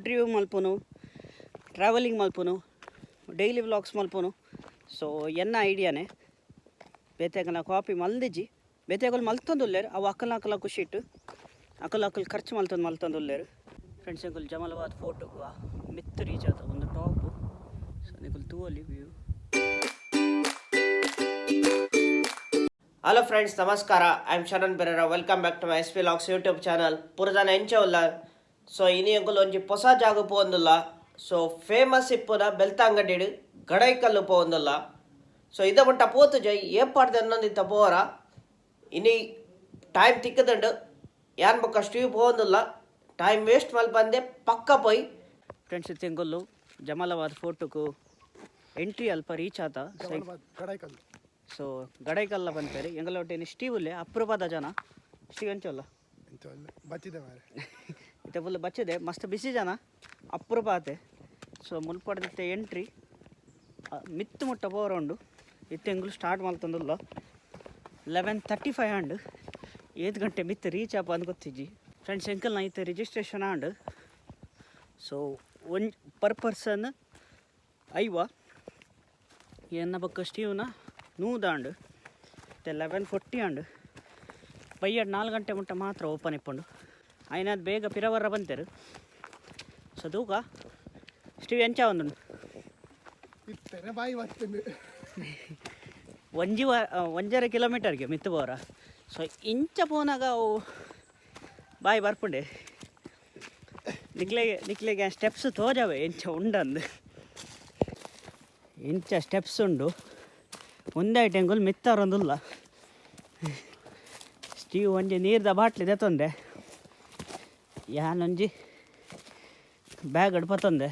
Food review ಮಲ್ಪುನು, travelling ಮಲ್ಪುನು, daily vlogs ಮಲ್ಪುನು. ಸೊ ಎನ್ನ ಐಡಿಯಾನೇ ಬೇತೆಗಲ ಕಾಪಿ ಮಲ್ದಿಜ್ಜಿ ಬೇತೆಗಲು ಮಲ್ತೊಂದುಲ್ಲೇರು ಅವು ಅಕ್ಕಲ ಖುಷಿ ಇಟ್ಟು ಅಕ್ಕಲ್ ಖರ್ಚು ಮಲ್ತೊಂದುಲ್ಲೇರು. ಫ್ರೆಂಡ್ಸ್ ಎಂಕುಲು ಜಮಲಾಬಾದ್ ಫೋರ್ಟ್ ಮಿತ್ತು ರೀಚ್ ಆತ ಒಂದು ಟಾಪು. ಸೊ ನಿಕುಲು ತೂವಲ್ಲಿ ವ್ಯೂ. ಹಲೋ ಫ್ರೆಂಡ್ಸ್, ನಮಸ್ಕಾರ. I am Sharan Berera. Welcome back to my S P logs YouTube channel. ಪುರಜನ ಎಂಚವುಲ್ಲ. ಸೊ ಇನಿ ಎಂಕುಲು ಒಂಜಿ ಹೊಸ ಜಾಗ ಪೋಂದುಲ್ಲ. ಸೊ ಫೇಮಸ್ ಇಪ್ಪುನ ಬೆಲ್ತಂಗಡಿ ಗಡೈಕಲ್ಲು ಪೋಂದುಲ್ಲ. ಸೊ ಇದ ಮುಟ್ಟ ಪೋತು ಜೈ ಏಪಾಡ್ದು ಅನ್ನೊಂದಿತ್ತ ಪೋರ ಇನಿ ಟೈಮ್ ತಿಕ್ಕದುಂಡು ಯಾನ್ ಬೊಕ್ಕ ಸ್ಟೀವ್ ಪೋಂದುಲ್ಲ. ಟೈಮ್ ವೇಸ್ಟ್ ಮಲ್ಪಂದೆ ಪಕ್ಕ ಪೋಯ್. ಫ್ರೆಂಡ್ಸ್ ಎಂಕುಲು ಜಮಾಲಾಬಾದ್ ಫೋರ್ಟ್ಕು ಎಂಟ್ರಿ ಅಲ್ಪ ರೀಚ್ ಆತ. ಗಡೈಕಲ್ಲು. ಸೊ ಗಡೈಕಲ್ಲ ಬಂತಾರೆ ಎಂಗಲೊಟ್ಟೆ ಸ್ಟೀವುಲ್ಲೇ ಅಪರೂಪದ ಜನ. ಸ್ಟೀವ್ ಎಂಚಲ್ಲ ಬಚ್ಚಿದೆ ಮಾರೆ ಇತ್ತೆ ಫುಲ್ ಬಚ್ಚಿದೆ, ಮಸ್ತ್ ಬಿಸಿ ಜನ, ಅಪರೂಪ ಆತೆ. ಸೊ ಮುಲ್ಪಡ್ದಿತ್ತೆ ಎಂಟ್ರಿ ಮಿತ್ತು ಮುಟ್ಟ ಪೋರ ಉಂಡು. ಇತ್ತೆ ಎಂಗ್ಲು ಸ್ಟಾರ್ಟ್ ಮಲ್ತಂದುಲ್ಲ 11:35 ಆಂಡ್ 8 ಗಂಟೆ ಮಿತ್ತು ರೀಚ್ ಆಪ ಅಂದ್ ಗೊತ್ತಿಜ್ಜಿ. ಫ್ರೆಂಡ್ಸ್ ಎಂಕಲ್ನ ಇತ್ತೆ registration and. So per person 5 ಎನ್ನ ಬೊಕ್ಕ ಸ್ಟೀವ್ನ 100 ಆಂಡ್ 11:40 ಆಂಡ್ ಬೈಯಡ್ 4 ಗಂಟೆ ಮುಟ್ಟ ಮಾತ್ರ ಓಪನ್ ಇಪ್ಪುಂಡು. ಆಯ್ನದು ಬೇಗ ಪಿರವರ ಬಂತೇರು. ಸೊ ತೂಕ ಸ್ಟೀವ್ ಎಂಚ ಒಂದು ಬಾಯಿ ಬರ್ತೇನೆ 1.5 ಕಿಲೋಮೀಟರ್ಗೆ ಮಿತ್ತು ಬೋರ. ಸೊ ಇಂಚ ಪೋನಾಗ ಅವು ಬಾಯಿ ಬರ್ಪುಂಡೆ ನಿಕ್ಲೆಗೆ ಸ್ಟೆಪ್ಸ್ ತೋಜಾವೆ ಎಂಚ ಉಂಡಂದು. ಎಂಚ ಸ್ಟೆಪ್ಸ್ ಉಂಡು ಒಂದೇ ಟೆಂಗುಲ್ ಮಿತ್ತಾರೊಂದುಲ್ಲ. ಸ್ಟೀವ್ ಒಂಜಿ ನೀರ್ದ ಬಾಟ್ಲಿ ದೆತ್ತೊಂದೆ, ಯಾನೊಂಜಿ ಬ್ಯಾಗ್ ಅಡ್ಪತ್ತೊಂದೆ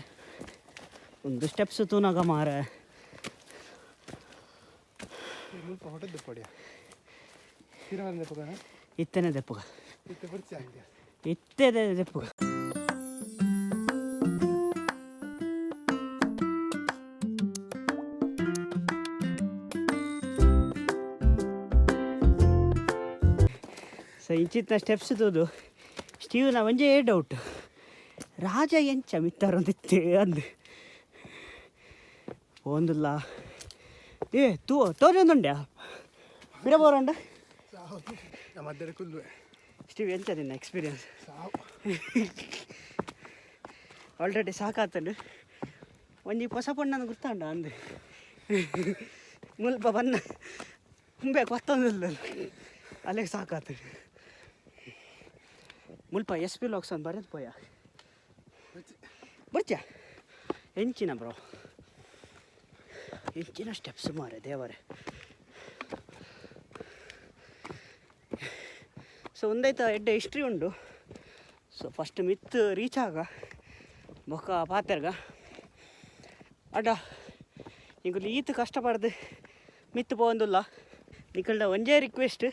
ಒಂದು ಸ್ಟೆಪ್ಸ್ ತೂನಾಗ ಮಾರ. ಇತ್ತೇನೆ ದೆಪ್ಪುಗ ಇತ್ತೇದೆ ದೆಪ್ಪುಗ. ಸೊ ಇಂಚಿತ್ತ ಸ್ಟೆಪ್ಸ್ ತೂದು ಸ್ಟೀವ್ನ ಒಂಜೇ ಡೌಟ್, ರಾಜ ಎಂಚ ಮಿತ್ತಾರೊಂದಿತ್ತೆ ಅಂದು ಒಂದುಲ್ಲ. ತೋಜೊಂದುಂಡ್ಯಾ ಪಿರಬೋರಂಡ ಸ್ಟೀವ್ ಎಂಚ ನಿನ್ನ ಎಕ್ಸ್ಪೀರಿಯನ್ಸ್? ಆಲ್ರೆಡಿ ಸಾಕಾತಂಡು ಒಂಜಿ ಹೊಸ ಪಣ್ಣನ ಗುರ್ತಾಂಡ ಅಂದು ಮುಲ್ಪ ಬನ್ನ ಮುಂಬೆ ಕೊತ್ತೊಂದಿಲ್ಲ ಅಲ್ಲಿಗೆ ಸಾಕಾತಂಡು. ಮುಲ್ಪ ಎಸ್ ಪಿ ಲಾಗ್ಸ್ ಅಂತ ಬರೆದು ಪೋಯ ಬರ್ಚ ಎಂಚಿನ ಬ್ರೋ ಎಂಚಿನ ಸ್ಟೆಪ್ಸ್ ಮಾರೆ ದೇವರೇ. ಸೊ ಒಂದೈತ ಎಡ್ಡೆ ಹಿಸ್ಟ್ರಿ ಉಂಡು. ಸೊ ಫಸ್ಟ್ ಮಿತ್ತು ರೀಚ್ ಆಗ ಬೊಕ್ಕ ಪಾತೆರ್ಗ ಅಡ್ಡ ಇಂಕುಲು ಈತ್ ಕಷ್ಟಪಡ್ದು ಮಿತ್ತು ಪೋಂದುಲ್ಲ. ನಿಕಲ್ಡ ಒಂಜೇ ರಿಕ್ವೆಸ್ಟ್,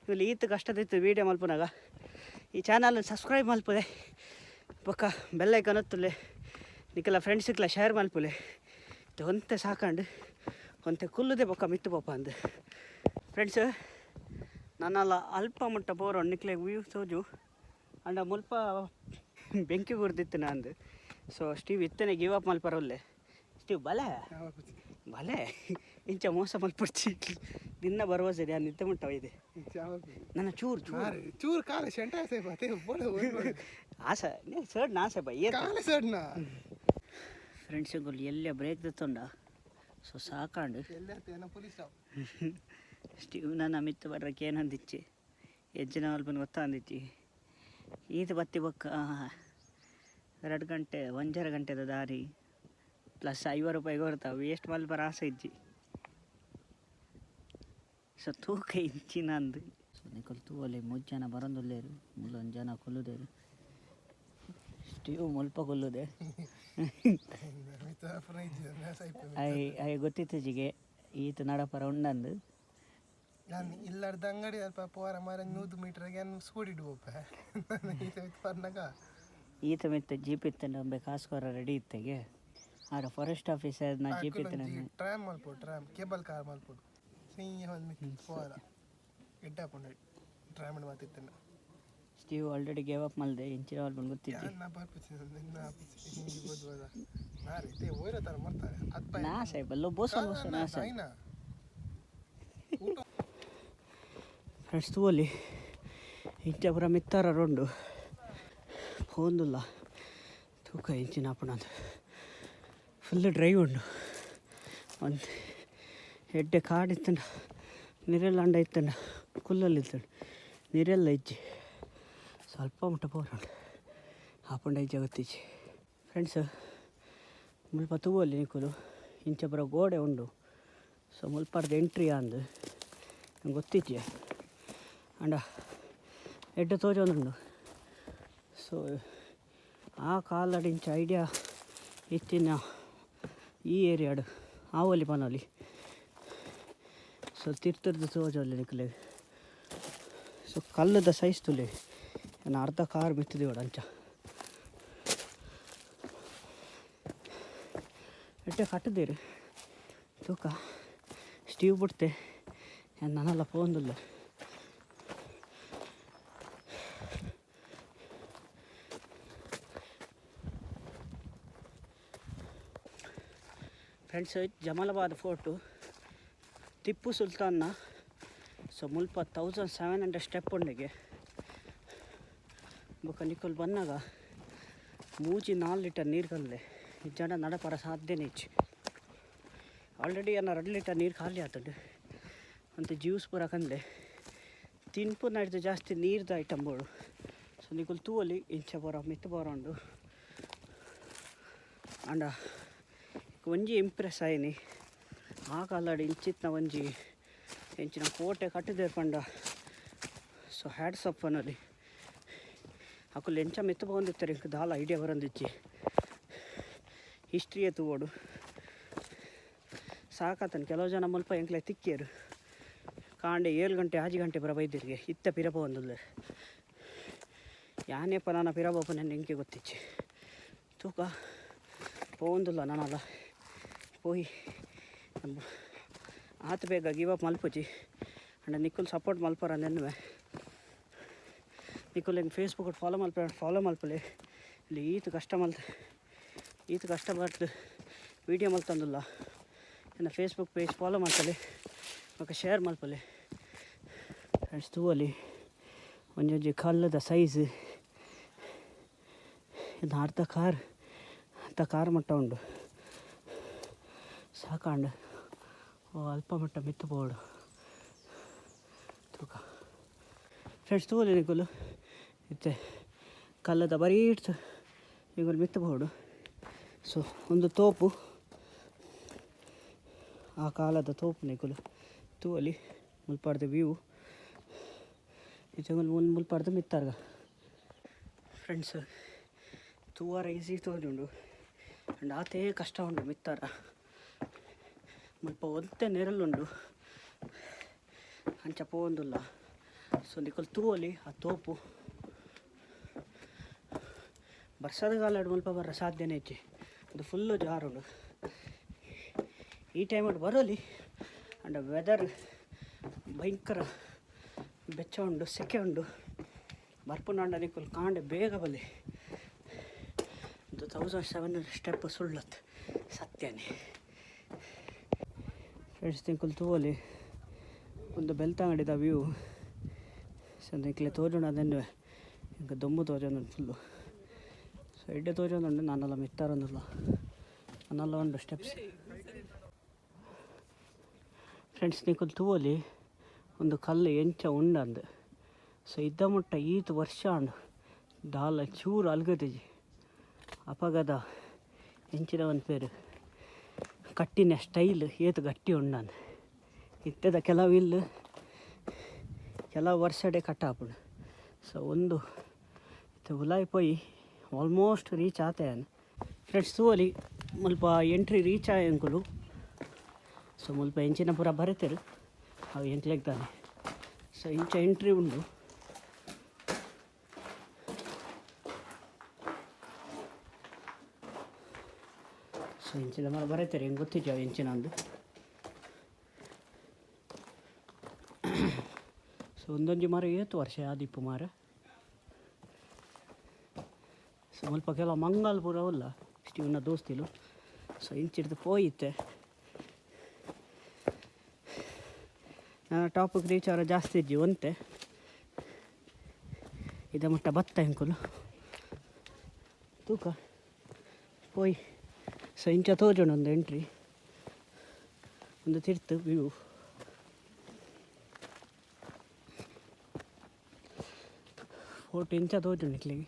ಇವ್ಲು ಈತ್ ಕಷ್ಟದಿತ್ತು ವೀಡಿಯೋ ಮಲ್ಪುನಾಗ ಈ ಚಾನಲ್ ಸಬ್ಸ್ಕ್ರೈಬ್ ಮಲ್ಪುದೆ, ಬೊಕ್ಕ ಬೆಲ್ಲೈಕನ್ ಒತ್ತುಲೆ, ನಿಕಲ ಫ್ರೆಂಡ್ಸಿಗ್ಲ ಶೇರ್ ಮಲ್ಪುಲೆ. ಒಂತೆ ಸಾಕಂಡು ಒಂತೆ ಕುಲ್ಲುದೆ ಬೊಕ್ಕ ಮಿತ್ತು ಪೋಪ ಅಂದು. ಫ್ರೆಂಡ್ಸ್ ನನ್ನಲ್ಲ ಅಲ್ಪ ಮುಟ್ಟ ಬೋರ ನಿಕ್ಲೆ ವ್ಯೂ ತೋಜು ಅಂಡ ಮುಲ್ಪ ಬೆಂಕಿ ಗುರ್ದಿತ್ತು ನಂದು. ಸೊ ಸ್ಟೀವ್ ಇತ್ತನೆ ಗಿವ್ ಅಪ್ ಮಲ್ಪರೊಲ್ಲೆ. ಸ್ಟೀವ್ ಬಲೆ ಇಂಚ ಮೋಸ ಮಲ್ಪಡ್ಚಿ ದಿನ ಭರವಸೆ ನಾನು ನಿತ್ಯ ಮುಟ್ಟ ಇದೆ ನನ್ನ ಚೂರು ಚೂರು ಚೂರು ಕಾಲ ಆಸೆ ಸರ್ಡ್ ಆಸೆ ಬೈ ಫ್ರೆಂಡ್ಸ್ಗಳು ಎಲ್ಲೇ ಬ್ರೇಕ್ ದತ್ತೊಂಡ. ಸೊ ಸಾಕಾಂಡು ಸ್ಟೀವ್ ನನ್ನ ಮಿತ್ತು ಬರ್ರಕ್ಕೆ ಏನಂದಿಚ್ಚಿ ಹೆಜ್ಜಿನ ಮಲ್ಪನ ಗೊತ್ತಾಂದಿಚ್ಚಿ ಈತ ಬತ್ತಿ ಬೊಕ್ಕ 2 ಗಂಟೆ 1.5 ಗಂಟೆದ ದಾರಿ ಪ್ಲಸ್ 50 ರೂಪಾಯಿ ಕೊಡ್ತಾವೆ ವೇಸ್ಟ್ ಮಲ್ಪರ ಆಸೆ ಇಜ್ಜಿ. ಸೊ ತೂಕ ಇಂಚಿನ ಅಂದು. ಸೊ ನಿಕಲ್ ತೂವಲ್ಲಿ 3 ಜನ ಬರಂದುಲ್ಲೇರು, 1 ಜನ ಕೊಲ್ಲುದೇರು. ಸ್ಟೀವ್ ಮುಲ್ಪ ಕೊಲ್ಲುದೆ ಐ ಗೊತ್ತಿತ್ತು ಜಿಗೆ ಈತ ನಡಪರ ಉಂಡಂದು. ನಾನು ಇಲ್ಲದ ಅಂಗಡಿ ಅಲ್ಪ ಪೋರ ಮಾರ 100 ಮೀಟರ್ಗೆ ಸ್ಕೂಟಿ ಇಡುವಪ್ಪ ಈತ ಮಿತ್ತ ಜೀಪ್ ಇತ್ತಂಡು ಒಮ್ಮೆ ಕಾಸ್ಕೋರ ರೆಡಿ ಇತ್ತೆಗೆ ಆರ ಫಾರೆಸ್ಟ್ ಆಫೀಸರ್ ನಾ ಜೀಪ್ ಇತ್ತನ ಟ್ರಾಮ್ ಮಲ್ಪೋಡು, ಟ್ರಾಮ್ ಕೇಬಲ್ ಕಾರ್ ಮಲ್ಪೋಡು ಸಿಂಹ ಒಂದು ಪೋರ ಎಡ್ಡ ಹಾಕೊಂಡು ಟ್ರಾಮ್ ಮಾತಿತ್ತಂಡ ಸ್ಟೀವ್ ಆಲ್ರೆಡಿ ಗೇವ್ ಅಪ್ ಮಾಡಿದೆ ಇಂಚಿನ ಅವ್ರು ಬಂದು ಗೊತ್ತಿದ್ದೆ ನಾ ಸಾಹೇಬ್ ಅಲ್ಲೋ ಬೋಸಲ್ ಬೋಸ ನಾ ಸಾಹೇಬ್ ಫ್ರೆಂಡ್ಸ್ ತೂವಲ್ಲಿ ಇಂಚ ಪುರ ಮಿತ್ತಾರ ರೊಂಡು ಹೋಂದುಲ್ಲ ತೂಕ ಇಂಚಿನ ಅಪ್ಪಣದು ಫುಲ್ ಡ್ರೈವ್ ಉಂಡು ಒಂದು ಎಡ್ಡೆ ಕಾಡಿತ್ತಂಡ ನೀರೆಲ್ಲ ಅಂಡ ಇತ್ತಂಡ ಕುಲ್ಲಲ್ಲಿ ಇತ್ತಂಡ ನೀರೆಲ್ಲ ಇಜ್ಜಿ ಸ್ವಲ್ಪ ಮುಟ್ಟ ಪೋರುಂಡು ಆಪಂಡ ಇಜ್ಜ ಗೊತ್ತಿಜ್ಜಿ ಫ್ರೆಂಡ್ಸ್ ಮುಲ್ಪ ತೂವಲ್ಲಿ ನಿಕ್ಕುಲು ಇಂಚ ಪುರ ಗೋಡೆ ಉಂಡು ಸೊ ಮುಲ್ಪರ್ದು ಎಂಟ್ರಿ ಅಂದು ನಂಗೆ ಗೊತ್ತಿಜ್ಜೆ ಅಂಡ ಎಡ್ಡೆ ತೋಜೊಂದುಂಡು ಸೊ ಆ ಕಾಲಡಿ ಇಂಚ ಐಡಿಯಾ ಇತ್ತಿನ ಈ ಏರಿಯಾಡು ಆವಲ್ಲಿ ಪನೋಲಿ ಸೊ ತಿರ್ತರ್ದು ತೋಜಲ್ಲಿ ನಿಕ್ಕಲೆ ಸೊ ಕಲ್ಲದ ಸೈಜ್ ತುಲೆ ನಾನು ಅರ್ಧ ಕಾರ್ ಬಿತ್ತಿದೆವಡ ಅಂಚ ಎಟ್ಟೆ ಕಟ್ಟದೇರು ತೂಕ ಸ್ಟೀವ್ ಬಿಡ್ತೆ ನನ್ನೆಲ್ಲ ಪೋಂದಿಲ್ಲ ಫ್ರೆಂಡ್ಸ್ ಜಮಾಲಾಬಾದ್ ಫೋರ್ಟು ಟಿಪ್ಪು ಸುಲ್ತಾನ್ನ ಸೊ ಮುಲ್ಪ 1700 ಸ್ಟೆಪ್ ಉಂಡೆಗೆ ಬೊಕ್ಕ ನಿಕ್ಕಲು ಬಂದಾಗ ಮೂಜಿ 4 ಲೀಟರ್ ನೀರು ಕಂದೆ ಜನ ನಡಪರ ಸಾಧ್ಯನೇ ಇಚ್ಚು ಆಲ್ರೆಡಿ 2 ಲೀಟರ್ ನೀರು ಖಾಲಿ ಆತುಂಡು ಅಂತ ಜ್ಯೂಸ್ ಪೂರ ಕಂದೆ ತಿನ್ಪು ನಡ್ದು ಜಾಸ್ತಿ ನೀರ್ದು ಐಟಮ್ ಬೋಡು ಸೊ ನಿಕ್ಕಲು ತೂವಲ್ಲಿ ಇಂಚ ಪೂರ ಮಿತ್ತು ಪೂರ ಉಂಡು ಅಂಡ ಒಂಜಿ ಇಂಪ್ರೆಸ್ ಆಯ್ನಿ ಆ ಕಾಲಡಿ ಇಂಚಿತ್ನ ಒಂಜಿ ಇಂಚಿನ ಕೋಟೆ ಕಟ್ಟಿದೇರು ಪಂಡ ಸೊ ಹ್ಯಾಡ್ಸ್ ಅಪ್ ಅನ್ನೋಲಿ ಅಕ್ಕಲ್ಲಿ ಎಂಚ ಮೆತ್ತು ಬಂದಿರ್ತಾರೆ ಇಂಕ ದಾಲ ಐಡಿಯಾ ಬರಂದಿಚ್ಚಿ ಹಿಸ್ಟ್ರಿಯೇ ತೂವೋಡು ಸಾಕಾತನು ಕೆಲವು ಜನ ಮುಲ್ಪ ಎಂಕ್ಲೆ ತಿಕ್ಕಿಯರು ಕಾಂಡೆ 7 ಗಂಟೆ 8 ಗಂಟೆ ಬರ ಬೈದಿರಿಗೆ ಇತ್ತ ಪಿರಪ ಒಂದಿಲ್ಲ ಯಾನೇಪ್ಪ ನಾನು ಪಿರಬಪ್ಪ ನನ್ನ ಎಂಕೆ ಗೊತ್ತಿಚ್ಚಿ ತೂಕ ಪೋಂದಿಲ್ಲ ನಾನಲ್ಲ ಪೋಯಿ ಆತ ಬೇಗ ಗಿವ್ ಅಪ್ ಮಲ್ಪುಜಿ ಅಂಡ್ ನಿಕ್ಕುಲ್ ಸಪೋರ್ಟ್ ಮಲ್ಪರ ನೆನ್ವೆ ನಿಕ್ಕುಲ್ ಹೆಂಗೆ ಫೇಸ್ಬುಕ್ ಫಾಲೋ ಮಲ್ಪಲೆ ಇಲ್ಲಿ ಈತ ಕಷ್ಟ ಮಾಡ್ದು ವೀಡಿಯೋ ಮಲ್ತಂದಿಲ್ಲ ನನ್ನ ಫೇಸ್ಬುಕ್ ಪೇಜ್ ಫಾಲೋ ಮಾಡ್ತಲೆ ಮತ್ತು ಶೇರ್ ಮಲ್ಪಲೆ ಫ್ರೆಂಡ್ಸ್ ತೂವಲ್ಲಿ ಒಂಜೊಂಜಿ ಕಲ್ಲದ ಸೈಜ್ ಇದು ಅರ್ಧ ಕಾರ್ ಮಟ್ಟ ಉಂಡು ಸಾಕಾಂಡು ಅಲ್ಪ ಮಟ್ಟ ಮಿತ್ತು ಬೋಡು ತೂಕ ಫ್ರೆಂಡ್ಸ್ ತೂವಲ್ಲಿ ನಿಕ್ಕಲು ಇತ್ತೆ ಕಲ್ಲದ ಬರೀ ಇಡ್ತು ನಿಕ್ಕಲು ಮಿತ್ತು ಬೋಡು ಸೊ ಒಂದು ತೋಪು ಆ ಕಾಲದ ತೋಪು ನಿಕ್ಕಲು ತೂವಲ್ಲಿ ಮುಲ್ಪಾಡ್ದು ವ್ಯೂ ಇದು ಮುಲ್ಪಾಡ್ದು ಮಿತ್ತಾರ್ಗ ಫ್ರೆಂಡ್ಸ್ ತೂವಾರ ಈಸಿ ತೋಜುಂಡು ಅಂಡ್ ಆತೇ ಕಷ್ಟ ಉಂಡು ಮಿತ್ತಾರ ಮುಲ್ಪ ಒಂತೆ ನೆರಳುಂಡು ಅಂಚ ಪೋಂದಿಲ್ಲ ಸೊ ನಿಕ್ಕಲು ತೂವಲ್ಲಿ ಆ ತೋಪು ಬರ್ಸದ ಕಾಲ ಮುಲ್ಪ ಬರ ಸಾಧ್ಯನೇ ಇಚ್ಚಿ ಅದು ಫುಲ್ಲು ಜಾರುಂಡು ಈ ಟೈಮ್ ಬರೋಲಿ ಅಂಡ್ ವೆದರ್ ಭಯಂಕರ ಬೆಚ್ಚ ಉಂಡು ಸೆಕೆ ಉಂಡು ಬರ್ಪುನಾಂಡ ನಿಕ್ಕಲು ಕಾಂಡೆ ಬೇಗ ಬಲಿ 1700 ಸ್ಟೆಪ್ ಸುಳ್ಳತ್ ಸತ್ಯನೇ ಫ್ರೆಂಡ್ಸ್ ನಿಕ್ಕಲು ತೂವಲ್ಲಿ ಒಂದು ಬೆಲ್ತಂಗಡಿದ ವ್ಯೂ ಸೊ ನಿಕ್ಕಲೆ ತೋಜೋಣ ಅದನ್ನು ಇಂಕ ದೊಂಬು ತೋಜೊಂದು ಫುಲ್ಲು ಸೊ ಎಡ್ಡೆ ತೋಜೊಂದುಂಡು ನಾನೆಲ್ಲ ಮಿತ್ತಾರೊಂದಿಲ್ಲ ನನ್ನೆಲ್ಲ ಉಂಡು ಸ್ಟೆಪ್ಸ್ ಫ್ರೆಂಡ್ಸ್ ನಿಕ್ಕಲು ತೂವಲ್ಲಿ ಒಂದು ಕಲ್ಲು ಎಂಚ ಉಂಡಂದು ಸೊ ಇದ್ದ ಮುಟ್ಟ ಈತು ವರ್ಷ ಉಂಡು ದಾಲ ಚೂರು ಅಲ್ಗತಿಜಿ ಅಪಗದ ಎಂಚಿನ ಒಂದು ಪೇರು ಕಟ್ಟಿನ ಸ್ಟೈಲ್ ಏತು ಗಟ್ಟಿ ಉಂಡಂದು ಇತ್ತದ ಕೆಲವು ಇಲ್ಲ ಕೆಲವು ವರ್ಷಡೆ ಕಟ್ಟಾಪುಡು ಸೊ ಒಂದು ಇತ್ತು ಉಲಾಯಿ ಪೋಯಿ ಆಲ್ಮೋಸ್ಟ್ ರೀಚ್ ಆತೇನು ಫ್ರೆಂಡ್ಸ್ ತೂವಲಿ ಮುಲ್ಪ ಎಂಟ್ರಿ ರೀಚ್ ಆಯಂಕುಲು ಸೊ ಮುಲ್ಪ ಎಂಚಿನ ಪೂರ ಬರೀತೇರು ಅವು ಎಂಕ್ಲೆಗ್ತಾನೆ ಸೊ ಇಂಚ ಎಂಟ್ರಿ ಉಂಡು ಸೊ ಇಂಚಿನ ಮರ ಬರೀತಾರೆ ಹೆಂಗೆ ಗೊತ್ತಿದ್ದೆ ಅವು ಇಂಚಿನ ಒಂದು ಸೊ ಒಂದೊಂದು ಮರ ಏತು ವರ್ಷ ಆದಿಪ್ಪು ಮರ ಸ್ವಲ್ಪ ಕೆಲವು ಮಂಗಲ್ಪುರ ಅಲ್ಲ ಸ್ಟೀವ್ನ ದೋಸ್ತಿಲು ಸೊ ಇಂಚಿಡ್ದು ಪೋಯಿತ್ತೆ ನಾನು ಟಾಪಿಗೆ ರೀಚ್ ಆರೋ ಜಾಸ್ತಿ ಇಜ್ಜಿ ಒಂತೆ ಇದ ಮಟ್ಟ ಬತ್ತ ಎಂಕುಲು ತೂಕ ಪೋಯ್ ಸೊ ಇಂಚ ತೋಜೋಣ ಒಂದು ಎಂಟ್ರಿ ಒಂದು ತಿರ್ತು ವ್ಯೂ ಫೋಟೋ ಇಂಚ ತೋಜೋಣ ನಿಕ್ಲಿಗೆ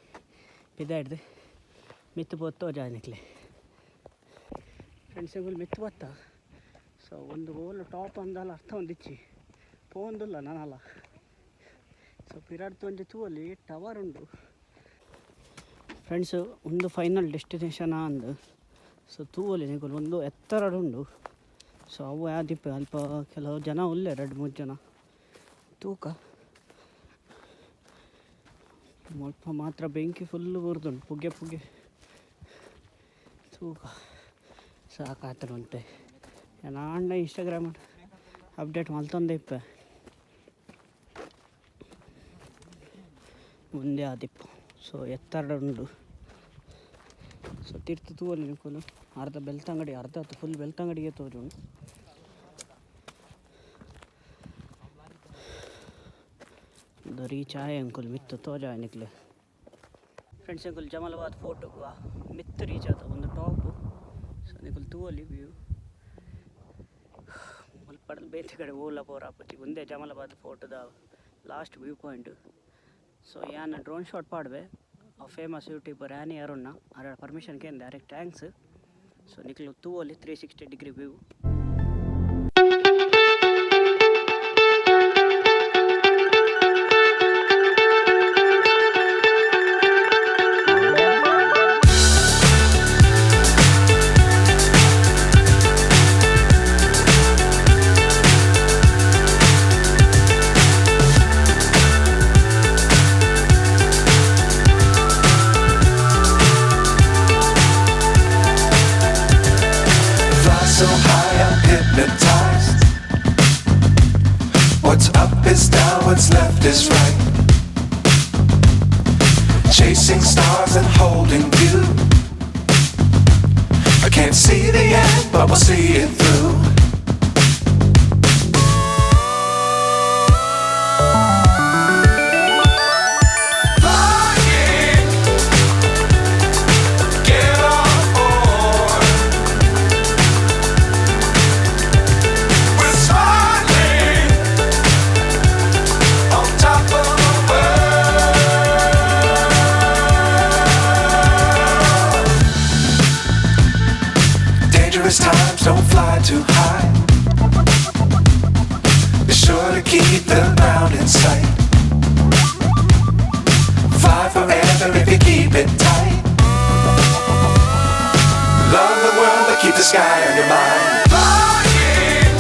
ಇದಾಡ್ದು ಮಿತ್ತು ಬತ್ತು ಜಾನಿಕ್ಲೆ ಫ್ರೆಂಡ್ಸಿಗೆ ಮಿತ್ತು ಬತ್ತ ಸೊ ಒಂದು ಓಲ್ ಟಾಪ್ ಅಂದಲ್ಲ ಅರ್ಥ ಒಂದಿಚ್ಚಿ ಪೋಂದಿಲ್ಲ ನಾನಲ್ಲ ಸೊ ಪಿರಾಡ್ತು ಒಂಜಿ ತೂವಲ್ಲಿ ಟವರ್ ಉಂಡು ಫ್ರೆಂಡ್ಸು ಒಂದು ಫೈನಲ್ ಡೆಸ್ಟಿನೇಷನ್ ಅಂದು ಸೊ ತೂವಲ್ಲಿ ನಿಗಲು ಒಂದು ಎತ್ತರಡುಂಡು ಸೊ ಅವು ಯಾದಿಪ್ಪೆ ಅಲ್ಪ ಕೆಲವು ಜನ ಉಲ್ಲೆ 2-3 ಜನ ತೂಕ ಸ್ವಲ್ಪ ಮಾತ್ರ ಬೆಂಕಿ ಫುಲ್ಲು ಬುರ್ದುಂಡು ಪುಗೆ ತೂಕ ಸಾಕಾತನುಂತೆ ನಾನು ಇನ್ಸ್ಟಾಗ್ರಾಮ್ ಅಪ್ಡೇಟ್ ಮಲ್ತೊಂದೆ ಇಪ್ಪೆ ಮುಂದೆ ಆದಿಪ್ಪು ಸೊ ಎತ್ತರ ಉಂಡು ಸೊ ತಿರ್ತು ತೂವಲ್ಲಿ ನಿಂಕೊಂಡು ಅರ್ಧ ಬೆಲ್ತಂಗಡಿ ಅರ್ಧ ಆಯ್ತು ಫುಲ್ ಬೆಲ್ತಂಗಡಿಗೆ ತೋಜುಂಡು ಒಂದು ರೀಚ್ ಆಯ ಅಂಕುಲ್ ಮಿತ್ತು ತೋಜ ನಿಕ್ಲೆ ಫ್ರೆಂಡ್ಸ್ ಅಂಕುಲ್ ಜಮಾಲಾಬಾದ್ ಫೋರ್ಟ್ ಮಿತ್ತು ರೀಚ್ ಆಯ್ತು ಒಂದು ಟಾಪು ಸೊ ನಿಕುಲ್ ತೂವಲ್ಲಿ ವ್ಯೂ ಮಲ್ಪಡಲ್ ಬೇರೆ ಕಡೆ ಓಲ ಪೋರಾಪತಿ ಒಂದೇ ಜಮಾಲಾಬಾದ್ ಫೋರ್ಟ್ದ ಲಾಸ್ಟ್ ವ್ಯೂ ಪಾಯಿಂಟ್ ಸೊ ಯಾನ ಡ್ರೋನ್ ಶಾಟ್ ಪಾಡ್ವೆ ಫೇಮಸ್ ಯೂಟ್ಯೂಬರ್ ಯಾನಿ ಅರುಣ್ಣ ಅದರ ಪರ್ಮಿಷನ್ಗೆ ಡೈರೆಕ್ಟ್ ಥ್ಯಾಂಕ್ಸ್ ಸೊ ನಿಕ್ಲು ತೂವಲ್ಲಿ 360 degree view So high I'm hypnotized. What's up is down, what's left is right. Chasing stars and holding you. I can't see the end, but we'll see it through. Times don't fly too high. Be sure to keep the ground in sight. Fly forever if you keep it tight. Love the world but keep the sky on your mind. Flying,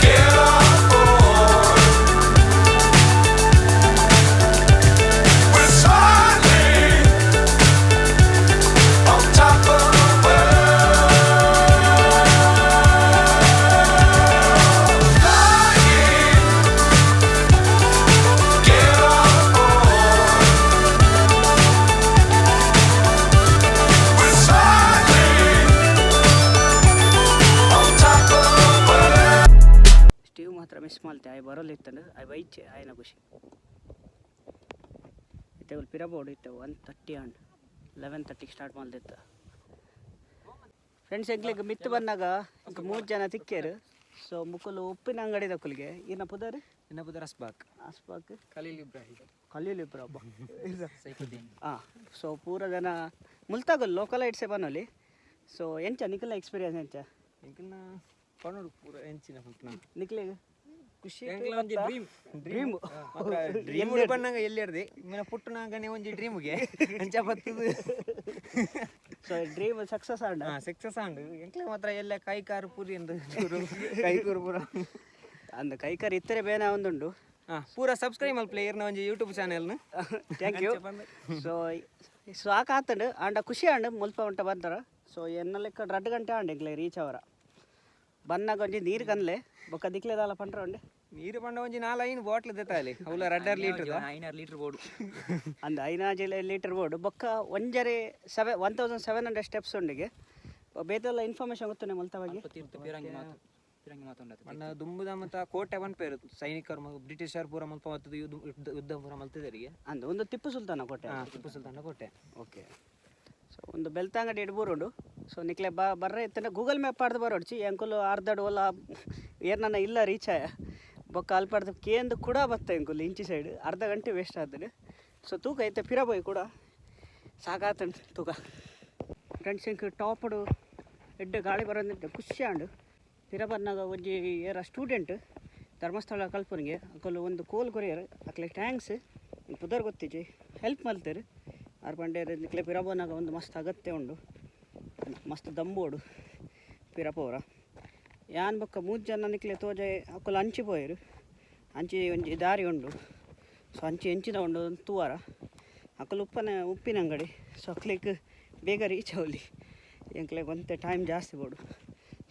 get on board. We're soaring on top of miss ಮಾಡ್ತೆ ಆಯ್ ಬರೋಲ್ಲಿತ್ತಂದ್ರೆ ಆಯ್ ಬೈಚೆ ಆಯ್ನ ಖುಷಿ ಇತ್ತೆ ಪಿರಬೋರ್ಡ್ ಇತ್ತೆ 1:30 and 11:30 start ಮಾಡ್ದಿತ್ತ friends ಎಂಕ್ಲಿಗೆ ಮಿತ್ತು ಬಂದಾಗ ಇಂಕ 3 ಜನ ತಿಕ್ಕೇರು so ಮುಕ್ಕಲು ಉಪ್ಪಿನ ಅಂಗಡಿ ದಕ್ಕಲಿಗೆ ಏನ ಪುದರ್ ಅಸ್ಬಾಕ್ ಖಲೀಲ್ ಇಬ್ರಾಹಿಂ ಹಾಂ ಸೊ ಪೂರ ಜನ ಮುಲ್ತಾಗಲ್ ಲೋಕಲ್ ಐಟ್ಸೆ ಬನ್ನೋಲಿ ಸೊ ಎಂಚ ನಿಖಿಲ್ನ ಎಕ್ಸ್ಪೀರಿಯನ್ಸ್ ಎಂಚ ನಿಖಿಲಿಗೆ ಖುಷಿ ಡ್ರೀಮ್ ಬಣ್ಣಂಗ ಎಲ್ಲಿ ಹಿಡ್ದು ಇನ್ನ ಪುಟ್ಟನಾಗನೆ ಒಂಜಿ ಡ್ರೀಮ್ಗೆ ಅಂಚ ಬತ್ತದು ಸೊ ಡ್ರೀಮ್ ಸಕ್ಸಸ್ ಆಂಡ್ ಎಂಕ್ಲೆ ಮಾತ್ರ ಎಲ್ಲ ಕೈಕಾರು ಪೂರಿ ಎಂದು ಕೈಕೂರು ಪೂರ ಅಂದ ಕೈಕಾರು ಇತ್ತರೆ ಬೇನೆ ಒಂದುಂಡು ಪೂರ ಸಬ್ಸ್ಕ್ರೈಬ್ ಮಲ್ ಪ್ಲೇಯರ್ನ ಒಂಜಿ ಯೂಟ್ಯೂಬ್ ಚಾನೆಲ್ನ ಥ್ಯಾಂಕ್ ಯು ಸೊ ಸಾಕಾತಂಡು ಆಂಡ ಖುಷಿ ಆಂಡು ಮುಲ್ಪ ಉಂಟ ಬಂತಾರ ಸೊ ಎನ್ನ ಲೆಕ್ಕ 2 ಗಂಟೆ ಆಂಡು ಎಂಕ್ಲೆ ರೀಚ್ ಅವರ ಬನ್ನಾಗ ಒಂಜಿ ನೀರು ಕನ್ಲೆ ಬೊಕ್ಕ ದಿಕ್ಲೆದಾಲ ಪಂಡ್ರ ಉಂಡೆ ನೀರು ಪಂಡ ಒಂಜಿ 4-5 ಬಾಟ್ಲ್ ದೆತ್ತಾಲಿ ಅವಲ 2 ಲೀಟರ್ 5 ಲೀಟರ್ ಬೋಡು ಅಂದ 5 ಲೀಟರ್ ಬೋರ್ಡ್ ಬೊಕ್ಕ ಒಂಜರೆ 1700 ಸ್ಟೆಪ್ಸ್ ಉಂಡಿಗೆ ಬೇತೆಲ್ಲ ಇನ್ಫಾರ್ಮೇಶನ್ ಗೊತ್ತುನೆ ಮಲ್ತವಾಗಿ ಪಿರಂಗಿ ಮಾತು ಪಂಡ ದುಂಬುದ ಮತ್ತ ಕೋಟೆ ಪನ್ಪೇರು ಸೈನಿಕರು ಬ್ರಿಟಿಷರ್ ಪೂರ ಮಲ್ಪ ಮತ್ತದು ಯುದ್ಧ ಪೂರ ಮಲ್ತಿದರಿಗೆ ಅಂದ ಒಂದು ಟಿಪ್ಪು ಸುಲ್ತಾನ ಕೋಟೆ. ಟಿಪ್ಪು ಸುಲ್ತಾನ ಕೋಟೆ. ಓಕೆ. ಸೊ ಒಂದು ಬೆಳ್ತಂಗಡಿ ಬೋರ್ಡು. ಸೊ ನಿಕ್ಲೆ ಬರ್ರೆ ಇತ್ತಂದ್ರೆ ಗೂಗಲ್ ಮ್ಯಾಪ್ ಆಡ್ದು ಬರೋಡ್ಚಿ ಎಂಕುಲು ಆರ್ದಾಡು ಓಲ ಏರ್ನ ಇಲ್ಲ ರೀಚ್ ಆಯ ಬೊಕ್ಕ ಅಲ್ಪಾಡ್ದು ಕೇಂದು ಕೂಡ ಬತ್ತ ಎಂಕುಲು ಇಂಚಿ ಸೈಡ್ ಅರ್ಧ ಗಂಟೆ ವೇಸ್ಟ್ ಆದ್ರೆ. ಸೊ ತೂಕ ಐತೆ ಪಿರಬೋಯ್ ಕೂಡ ಸಾಕಾತ ತೂಕ. ಫ್ರೆಂಡ್ಸ್ ಇಂಕ್ ಟಾಪಡು ಎಡ್ಡೆ ಗಾಳಿ ಬರೋದಿದ್ದೆ ಖುಷಿ ಆಂಡು ಪಿರಬನ್ನಾಗ ಒಂಜಿ ಏರ ಸ್ಟೂಡೆಂಟ್ ಧರ್ಮಸ್ಥಳ ಕಲ್ಪನಿಗೆ ಅಕಲು ಒಂದು ಕೋಲ್ ಕೊರಿಯರ್ ಅಕ್ಲೆ ಟ್ಯಾಂಕ್ಸ್ ಪುದರ್ ಗೊತ್ತಿಜ್ಜಿ ಹೆಲ್ಪ್ ಮಲ್ತೇರು ಆರು ಪಂಡೆ ನಿಕ್ಲೆ ಪಿರಬೋನಾಗ ಒಂದು ಮಸ್ತ್ ಅಗತ್ಯ ಉಂಡು ಮಸ್ತ್ ದಂಬೋಡು ಪಿರಪೋರ ಯಾನ್ ಬೊಕ್ಕ 3 ಜನ ನಿಕ್ಲೆ ತೋಜೆ ಅಕಲು ಅಂಚಿ ಪೋಯರು ಅಂಚಿ ಒಂಜಿ ದಾರಿ ಉಂಡು. ಸೊ ಅಂಚಿ ಹೆಂಚಿದ ಉಂಡು ತೂವಾರ ಅಕಲು ಉಪ್ಪಿನ ಅಂಗಡಿ. ಸೊ ಅಕ್ಲಿಗೆ ಬೇಗ ರೀಚ್ ಅವಲಿ ಎಂಕ್ಲೆಗೆ ಒಂತೆ ಟೈಮ್ ಜಾಸ್ತಿ ಬೋಡು.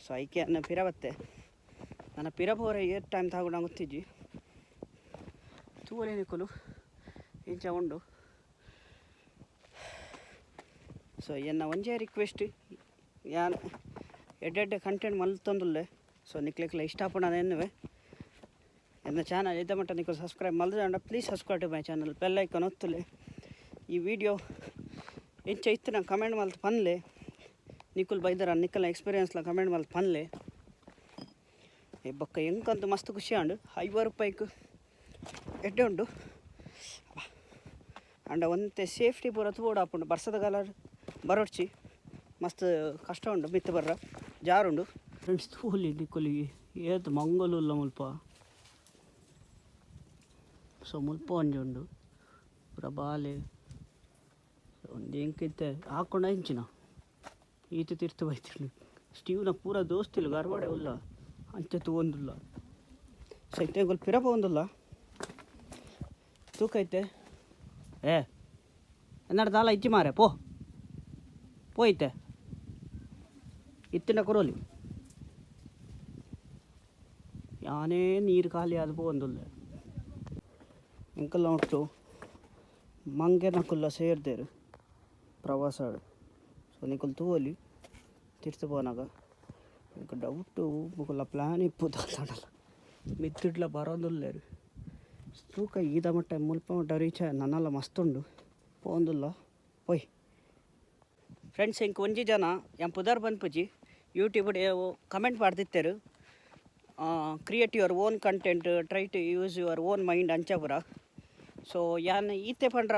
ಸೊ ಐಕೆ ನನ್ನ ಪಿರಬತ್ತೆ ನನ್ನ ಪಿರಪೋರ ಏರ್ ಟೈಮ್ ತಗೊಂಡು ಗೊತ್ತಿಜ್ಜಿ ತೂವರೆ ನಿಕ್ಕಲು ಇಂಚ ಉಂಡು. ಸೊ ಎನ್ನ ಒಂಜೇ ರಿಕ್ವೆಸ್ಟ್ ಯಾನ್ ಎಡ್ಡೆ ಕಂಟೆಂಟ್ ಮಲ್ತೊಂದುಲ್ಲೆ. ಸೊ ನಿಕ್ಲೆಕ್ಲೆ ಇಷ್ಟಪಡ ಎನ್ನುವೆ ಎನ್ನ ಚಾನಲ್ ಇದ್ದ ಮಟ್ಟ ನಿಕ್ಕಲು ಸಬ್ಸ್ಕ್ರೈಬ್ ಮಲ್ದ please subscribe to my channel bell icon ಒತ್ತುಲೆ. ಈ ವಿಡಿಯೋ ಇಂಚ ಇತ್ತು ನಾನು ಕಮೆಂಟ್ ಮಲ್ತು ಪನ್ಲೆ ನಿಕ್ಕುಲ್ ಬೈದರ ನಿಕ್ಕಲ ಎಕ್ಸ್ಪೀರಿಯನ್ಸ್ಲ ಕಮೆಂಟ್ ಮಲ್ತು ಪನ್ಲೆ ಬೊಕ್ಕ ಎಂಕಂತೂ ಮಸ್ತ್ ಖುಷಿ ಆಂಡು 5 ರೂಪಾಯಿಗೆ ಎಡ್ಡೆ ಉಂಡು ಅಂಡ ಒಂತೆ ಸೇಫ್ಟಿ ಪೂರ ತೂಡು ಹಾಪುಂಡು ಬರ್ಸದ ಕಾಲ ಬರೋಡ್ಚಿ ಮಸ್ತ್ ಕಷ್ಟ ಉಂಡು ಮಿತ್ತು ಬರ್ರ ಜಾರುಂಡು. ಫ್ರೆಂಡ್ಸ್ ತೂಲಿ ನಿಕ್ಕುಲಿ ಏತು ಮಂಗಲುಲ್ಲ ಮುಲ್ಪ. ಸೊ ಮುಲ್ಪ ಒಂಜಿ ಉಂಡು ಪೂರ ಬಾಲೆ ಒಂದು ಎಂಕಿತ್ತೆ ಹಾಕೊಂಡ ಹೆಂಚಿನ ಈತ ತೀರ್ಥ ಬೈತಿರ್ಲಿ ಸ್ಟೀವ್ನ ಪೂರ ದೋಸ್ತಿಲ್ಲ ಗರ್ವಾಡೆ ಉಲ್ಲ ಅಂಚೆ ತಗೊಂದಿಲ್ಲ. ಸೊ ಐತೆ ಗೊಲ್ ಪಿರಪ ಒಂದಿಲ್ಲ ತೂಕ ಐತೆ ಎನ್ನಾಡು ದಾಲ ಇಚ್ಚಿ ಮಾರೆ ಪೋಯ್ತೆ ಇತ್ತಿನ ಕೊರೋಲಿ ಯಾನೇ ನೀರು ಖಾಲಿ ಆದ ಒಂದಿಲ್ಲ ಎಂಕಲ್ಲ ಉಂಟು ಮಂಗೆನಕುಲ್ಲ ಸೇರ್ದೇರು ಪ್ರವಾಸ. ಸೊ ನಿಕಲ್ ತೂವಲಿ ತಿರ್ತು ಪೋನಾಗ ಇಂಕ ಡೌಟು ಮುಕುಲ್ಲ ಪ್ಲ್ಯಾನ್ ಇಪ್ಪುದಲ್ಲ ಮಿತ್ತಿಡ್ಲ ಬರೋದಿಲ್ಲೇರು ತೂಕ ಈದ ಮಟ್ಟ ಮುಲ್ಪ ಮಟ್ಟ ರೀಚ್ ನನ್ನೆಲ್ಲ ಮಸ್ತುಂಡು ಪೋಂದಿಲ್ಲ ಪೊಯ್. ಫ್ರೆಂಡ್ಸ್ ಇಂಕ ಒಂಜಿ ಜನ ಎಂ ಪುದರ್ ಬಂದ್ಪುಜಿ ಯೂಟ್ಯೂಬ್ ಕಮೆಂಟ್ ಮಾಡ್ದಿತ್ತೇರು create your own content try to use your own mind ಅಂಚಪುರ. ಸೊ ಯಾನ್ ಈತೆ ಪಂಡ್ರ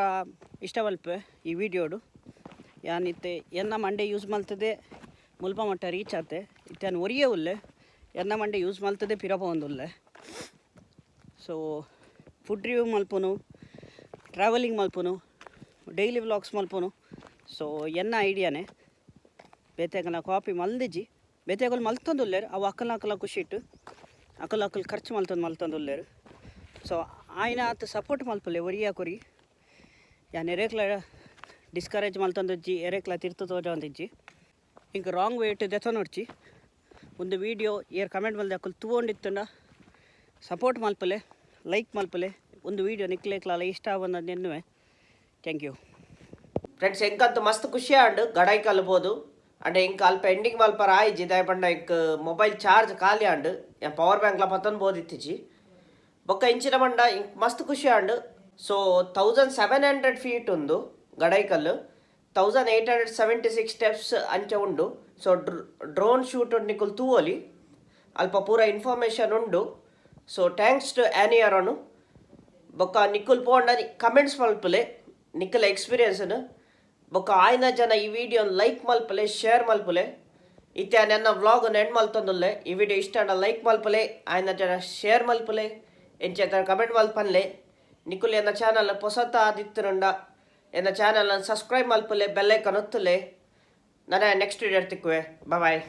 ಇಷ್ಟ ಮಲ್ಪೆ ಈ ವಿಡಿಯೋಡು ಯಾನ್ ಇತ್ತೆ ಎನ್ನ ಮಂಡೆ ಯೂಸ್ ಮಲ್ತದೆ ಮುಲ್ಪ ಮಟ್ಟ ರೀಚ್ ಆತೆ ಇತ್ತೇನು ಒರಿಯೇ ಉಲ್ಲೆ ಎನ್ನ ಮಂಡೆ ಯೂಸ್ ಮಲ್ತದೆ ಪಿರಪ ಒಂದುಲ್ಲೆ. ಸೊ ಫುಡ್ ರಿವ್ಯೂ ಮಲ್ಪುನು ಟ್ರಾವೆಲಿಂಗ್ ಮಲ್ಪುನು ಡೈಲಿ ವ್ಲಾಗ್ಸ್ ಮಲ್ಪುನು. ಸೊ ಎನ್ನ ಐಡಿಯಾನೇ ಬೇತೆಗನ ಕಾಪಿ ಮಲ್ದಿಜ್ಜಿ ಬೇತೆಗಲ್ ಮಲ್ತೊಂದುಲ್ಲೇರು ಅವು ಅಕ್ಕಲ ಖುಷಿ ಇಟ್ಟು ಅಕ್ಕಲ್ ಖರ್ಚು ಮಲ್ತೊಂದುಲ್ಲೇರು. ಸೊ ಆಯ್ನ ಆತ ಸಪೋರ್ಟ್ ಮಲ್ಪಲೆ ಒರಿಯಾ ಕೊರಿ ಯಾನ್ ಎರೇಕ್ಲ ಡಿಸ್ಕರೇಜ್ ಮಲ್ತೊಂದಿಜ್ಜಿ ಎರೇಕ್ಲ ತಿರ್ತು ತೋಜ ಒಂದಿಜ್ಜಿ ಇಂಕ ರಾಂಗ್ ವೇಟ್ ದೆತ ನೋಡ್ಚಿ ಒಂದು ವೀಡಿಯೋ ಏರ್ ಕಮೆಂಟ್ ಮಲ್ದೆ ಅಕ್ಕಲ್ ತೂಗೊಂಡಿತ್ತಂಡ ಸಪೋರ್ಟ್ ಮಲ್ಪಲೆ ಲೈಕ್ ಮಲ್ಪಲೆ ಒಂದು ವೀಡಿಯೋ ನಿಕ್ಲೇಕ್ಲ ಇಷ್ಟ ಬಂದದ್ದು ಎನ್ನುವೆ. ಥ್ಯಾಂಕ್ ಯು ಫ್ರೆಂಡ್ಸ್ ಎಂಕಂತೂ ಮಸ್ತ್ ಖುಷಿ ಆಂಡು ಗಡಾಯ್ಕಲ್ ಬೋದು ಅಂಡ್ ಇಂಕ ಅಲ್ಪ ಎಂಡಿಂಗ್ ಮಲ್ಪರ ಆಯ್ಜಿ ದಾಯ ಪಂಡ ಇಂಕ ಮೊಬೈಲ್ ಚಾರ್ಜ್ ಖಾಲಿ ಆಂಡು ಎನ್ ಪವರ್ ಬ್ಯಾಂಕ್ಲ ಪತ್ತೊಂದು ಬೋದಿತ್ತಿಜಿ ಬೊಕ್ಕ ಇಂಚಿನ ಪಂಡ ಇಂಕ್ ಮಸ್ತ್ ಖುಷಿ ಆಂಡು. ಸೊ 1700 ಫೀಟ್ ಉಂದು ಗಡಾಯ್ಕಲ್ಲು 1876 ಸ್ಟೆಪ್ಸ್ ಅಂಚೆ ಉಂಡು. ಸೊ ಡ್ರೋನ್ ಶೂಟ್ ಉಂಡು ನಿಕ್ಕುಲ್ ತೂವೋಲಿ ಅಲ್ಪ ಪೂರ ಇನ್ಫಾರ್ಮೇಷನ್ ಉಂಡು. ಸೊ ಥ್ಯಾಂಕ್ಸ್ ಟು ಆ್ಯನಿಯರನು ಬೊಕ್ಕ ನಿಕ್ಕುಲ್ ಪೋಂಡ ಕಮೆಂಟ್ಸ್ ಮಲ್ಪಲೆ ನಿಕ್ಕಲ ಎಕ್ಸ್ಪೀರಿಯನ್ಸನ್ನು ಬೊಕ್ಕ ಆಯ್ನ ಜನ ಈ ವಿಡಿಯೋ ಲೈಕ್ ಮಲ್ಪಲೆ ಶೇರ್ ಮಲ್ಪಲೆ ಇತ್ತೆ ನನ್ನ ವ್ಲಾಗನ್ನು ಎಂಡ್ ಮಲ್ತೊಂದುಲ್ಲೆ. ಈ ವಿಡಿಯೋ ಇಷ್ಟ ಲೈಕ್ ಮಲ್ಪಲೆ ಆಯ್ನ ಜನ ಶೇರ್ ಮಲ್ಪಲೆ ಎಂಚ ಕಮೆಂಟ್ ಮಲ್ಪನ್ಲೆ ನಿಕ್ಕುಲ್ ಎನ್ನ ಚಾನಲ್ ಹೊಸತ ಆದಿತ್ತುಂಡ ಎನ್ನ ಚಾನಲ್ ಸಬ್ಸ್ಕ್ರೈಬ್ ಮಲ್ಪಲೆ ಬೆಲ್ ಐಕಾನ್ ಒತ್ತುಲೆ. ನನ್ನ ನೆಕ್ಸ್ಟ್ ವಿಡಿಯೋ ತಿಕ್ಕುವೆ. ಬಾಯ್.